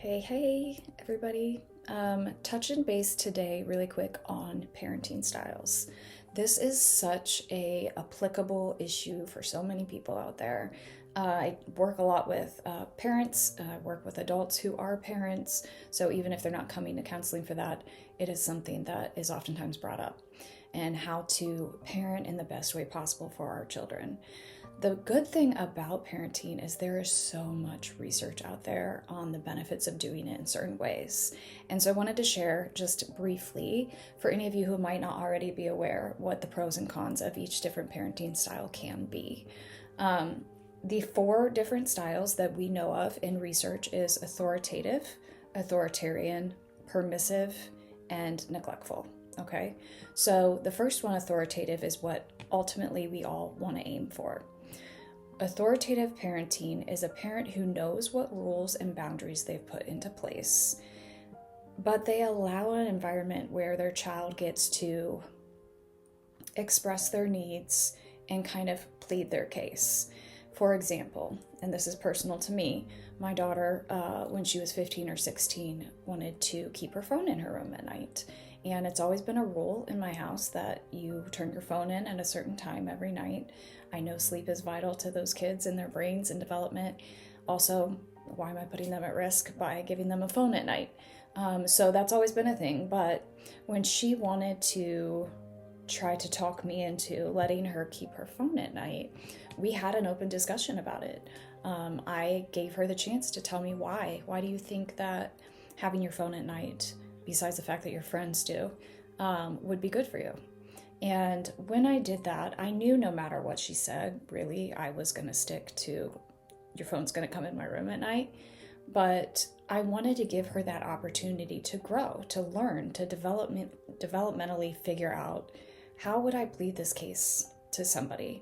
Hey, everybody. Touching base today really quick on parenting styles. This is such a applicable issue for so many people out there. I work a lot with parents, work with adults who are parents, so even if they're not coming to counseling for that, it is something that is oftentimes brought up, and how to parent in the best way possible for our children. The good thing about parenting is there is so much research out there on the benefits of doing it in certain ways. And so I wanted to share just briefly, for any of you who might not already be aware, what the pros and cons of each different parenting style can be. The four different styles that we know of in research is authoritative, authoritarian, permissive, and neglectful. Okay, so the first one, authoritative, is what ultimately we all want to aim for. Authoritative parenting is a parent who knows what rules and boundaries they've put into place, but they allow an environment where their child gets to express their needs and kind of plead their case. For example, and this is personal to me, my daughter, when she was 15 or 16, wanted to keep her phone in her room at night. And it's always been a rule in my house that you turn your phone in at a certain time every night. I know sleep is vital to those kids and their brains and development. Also, why am I putting them at risk by giving them a phone at night? So that's always been a thing. But when she wanted to try to talk me into letting her keep her phone at night, we had an open discussion about it. I gave her the chance to tell me why. Why do you think that having your phone at night, besides the fact that your friends do, would be good for you? And when I did that, I knew no matter what she said, really, I was going to stick to your phone's going to come in my room at night. But I wanted to give her that opportunity to grow, to learn, to developmentally figure out, how would I plead this case to somebody?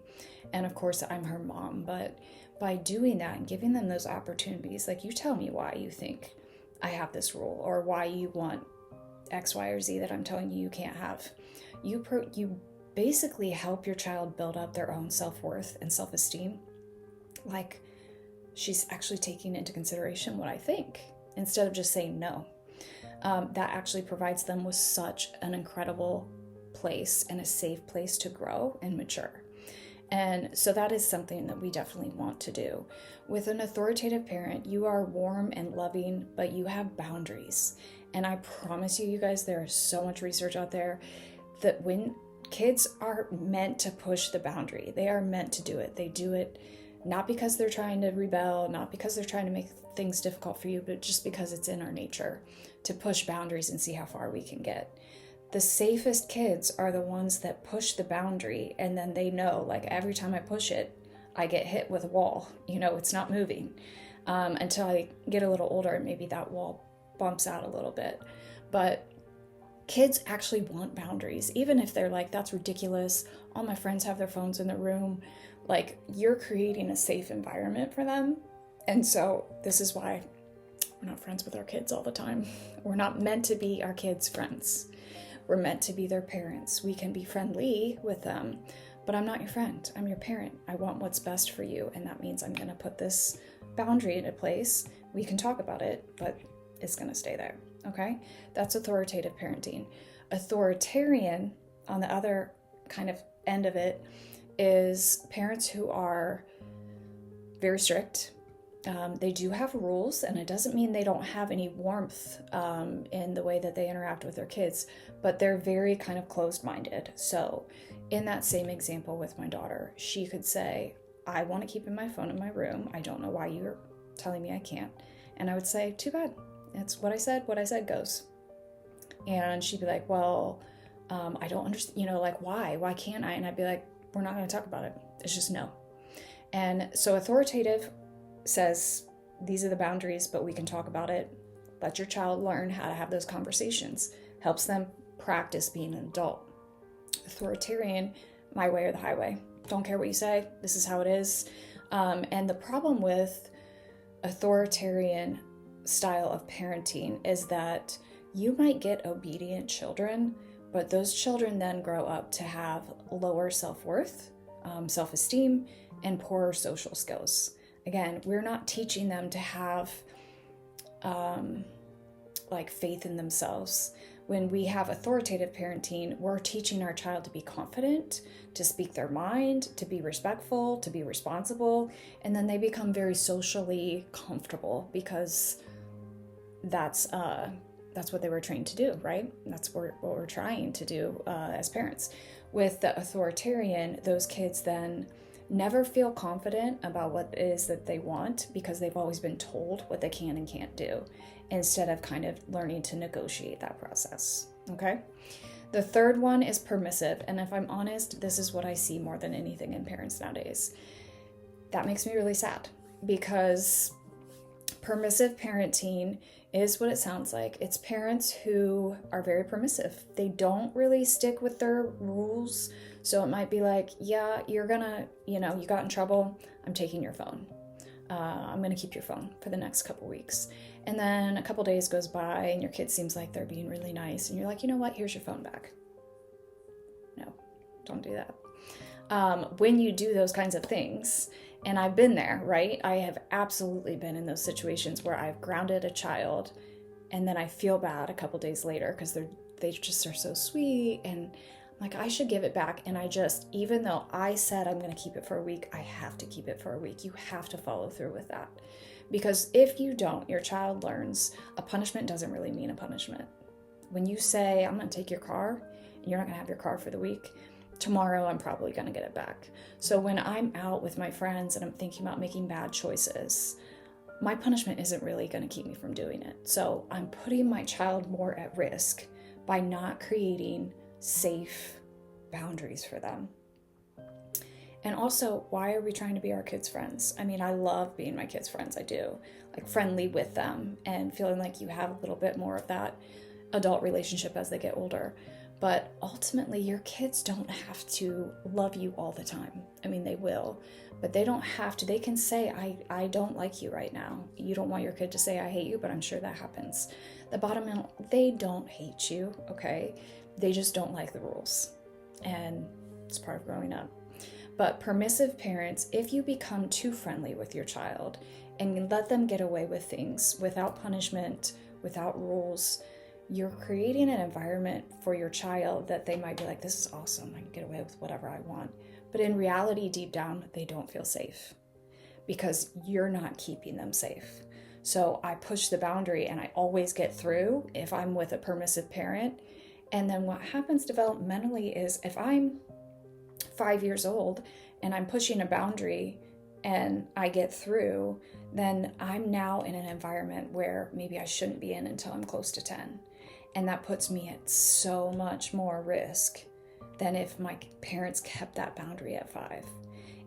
And of course, I'm her mom, but by doing that and giving them those opportunities, like, you tell me why you think I have this rule, or why you want X, Y, or Z that I'm telling you can't have. You basically help your child build up their own self-worth and self-esteem. Like, she's actually taking into consideration what I think instead of just saying no. That actually provides them with such an incredible place and a safe place to grow and mature. And so that is something that we definitely want to do. With an authoritative parent, you are warm and loving, but you have boundaries. And I promise you, guys, there is so much research out there that when kids are meant to push the boundary, they are meant to do it. They do it not because they're trying to rebel, not because they're trying to make things difficult for you, but just because it's in our nature to push boundaries and see how far we can get. The safest kids are the ones that push the boundary, and then they know, like, every time I push it, I get hit with a wall. It's not moving until I get a little older, and maybe that wall bumps out a little bit. But kids actually want boundaries, even if they're like, that's ridiculous, all my friends have their phones in the room. Like, you're creating a safe environment for them. And so this is why we're not friends with our kids all the time. We're not meant to be our kids' friends. We're meant to be their parents. We can be friendly with them, but I'm not your friend. I'm your parent. I want what's best for you, and that means I'm going to put this boundary into place. We can talk about it, but it's going to stay there, okay? That's authoritative parenting. Authoritarian, on the other kind of end of it, is parents who are very strict. They do have rules, and it doesn't mean they don't have any warmth in the way that they interact with their kids, but they're very kind of closed-minded. So in that same example with my daughter, she could say, I want to keep my phone in my room. I don't know why you're telling me I can't. And I would say, too bad. It's what I said goes. And she'd be like, well, I don't understand, like, why can't I? And I'd be like, we're not going to talk about it. It's just no. And so authoritative says, these are the boundaries, but we can talk about it. Let your child learn how to have those conversations. Helps them practice being an adult. Authoritarian, my way or the highway. Don't care what you say. This is how it is. And the problem with authoritarian style of parenting is that you might get obedient children, but those children then grow up to have lower self-worth, self-esteem, and poorer social skills. Again, we're not teaching them to have like faith in themselves. When we have authoritative parenting, we're teaching our child to be confident, to speak their mind, to be respectful, to be responsible, and then they become very socially comfortable because that's what they were trained to do, right? That's what we're trying to do as parents. With the authoritarian, those kids then never feel confident about what it is that they want because they've always been told what they can and can't do, instead of kind of learning to negotiate that process, okay? The third one is permissive, and if I'm honest, this is what I see more than anything in parents nowadays. That makes me really sad, because permissive parenting is what it sounds like. It's parents who are very permissive. They don't really stick with their rules. So it might be like, yeah, you're gonna, you got in trouble, I'm taking your phone. I'm gonna keep your phone for the next couple weeks. And then a couple days goes by and your kid seems like they're being really nice. And you're like, you know what, here's your phone back. No, don't do that. When you do those kinds of things, and I've been there, right? I have absolutely been in those situations where I've grounded a child and then I feel bad a couple days later because they just are so sweet, and I'm like, I should give it back. And even though I said I'm going to keep it for a week, I have to keep it for a week. You have to follow through with that. Because if you don't, your child learns a punishment doesn't really mean a punishment. When you say, I'm going to take your car and you're not going to have your car for the week, tomorrow I'm probably going to get it back. So when I'm out with my friends and I'm thinking about making bad choices, my punishment isn't really going to keep me from doing it. So I'm putting my child more at risk by not creating safe boundaries for them. And also, why are we trying to be our kids' friends? I mean, I love being my kids' friends. I do. Like, friendly with them and feeling like you have a little bit more of that adult relationship as they get older. But ultimately, your kids don't have to love you all the time. I mean, they will, but they don't have to. They can say, I don't like you right now. You don't want your kid to say, I hate you, but I'm sure that happens. The bottom line, they don't hate you, okay? They just don't like the rules. And it's part of growing up. But permissive parents, if you become too friendly with your child and let them get away with things without punishment, without rules, you're creating an environment for your child that they might be like, this is awesome, I can get away with whatever I want. But in reality, deep down, they don't feel safe because you're not keeping them safe. So I push the boundary and I always get through if I'm with a permissive parent. And then what happens developmentally is if I'm 5 years old and I'm pushing a boundary and I get through, then I'm now in an environment where maybe I shouldn't be in until I'm close to 10. And that puts me at so much more risk than if my parents kept that boundary at 5.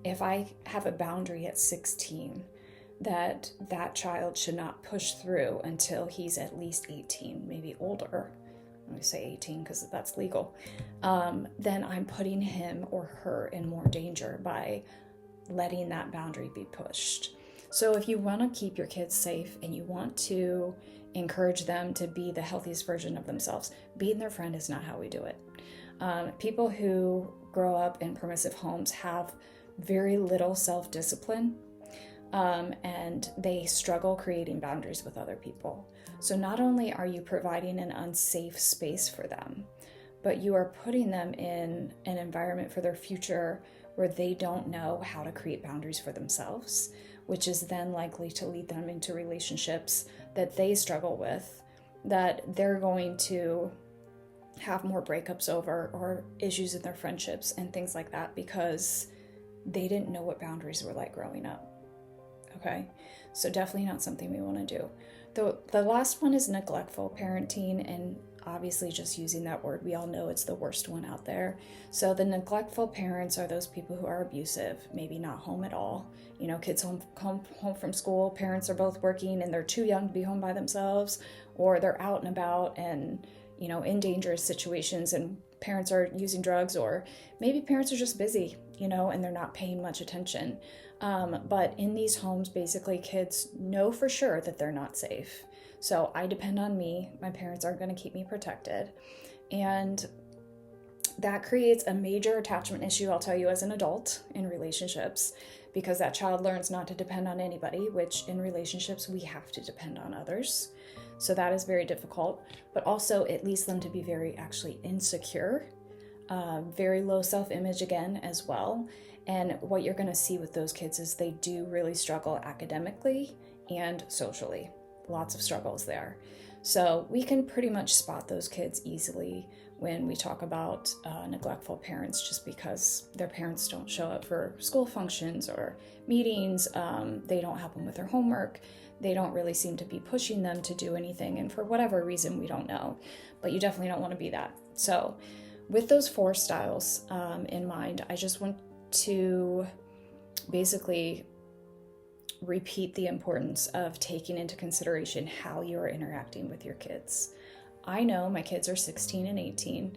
If I have a boundary at 16, that child should not push through until he's at least 18, maybe older. Let me say 18 because that's legal. Then I'm putting him or her in more danger by letting that boundary be pushed. So if you want to keep your kids safe and you want to encourage them to be the healthiest version of themselves, being their friend is not how we do it. People who grow up in permissive homes have very little self-discipline, and they struggle creating boundaries with other people. So not only are you providing an unsafe space for them, but you are putting them in an environment for their future where they don't know how to create boundaries for themselves, which is then likely to lead them into relationships that they struggle with, that they're going to have more breakups over, or issues in their friendships and things like that, because they didn't know what boundaries were like growing up. Okay, so definitely not something we want to do. The last one is neglectful parenting, and obviously just using that word, we all know it's the worst one out there. So the neglectful parents are those people who are abusive, maybe not home at all. Kids home from school, parents are both working and they're too young to be home by themselves, or they're out and about and, in dangerous situations, and parents are using drugs, or maybe parents are just busy, and they're not paying much attention. But in these homes, basically kids know for sure that they're not safe. So I depend on me. My parents aren't going to keep me protected. And that creates a major attachment issue, I'll tell you, as an adult in relationships, because that child learns not to depend on anybody, which in relationships we have to depend on others. So that is very difficult, but also it leads them to be very actually insecure, very low self-image again as well. And what you're going to see with those kids is they do really struggle academically and socially. Lots of struggles there. So we can pretty much spot those kids easily when we talk about neglectful parents, just because their parents don't show up for school functions or meetings. They don't help them with their homework. They don't really seem to be pushing them to do anything. And for whatever reason, we don't know. But you definitely don't want to be that. So with those 4 styles in mind, I just want to basically repeat the importance of taking into consideration how you are interacting with your kids. I know my kids are 16 and 18.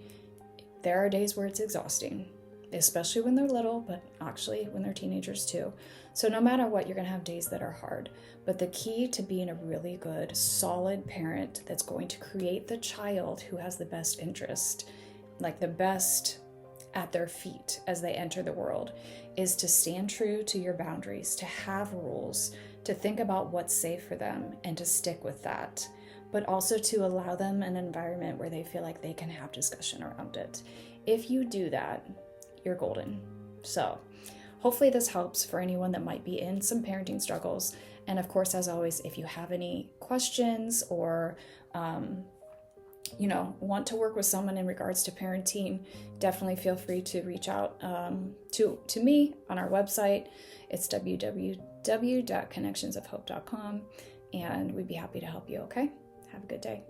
There are days where it's exhausting, especially when they're little, but actually when they're teenagers too. So no matter what, you're going to have days that are hard. But the key to being a really good, solid parent that's going to create the child who has the best interest, like the best at their feet as they enter the world, is to stand true to your boundaries, to have rules, to think about what's safe for them and to stick with that, but also to allow them an environment where they feel like they can have discussion around it. If you do that, you're golden. So hopefully this helps for anyone that might be in some parenting struggles. And of course, as always, if you have any questions or want to work with someone in regards to parenting, definitely feel free to reach out to me on our website. It's www.connectionsofhope.com, and we'd be happy to help you. Okay, have a good day.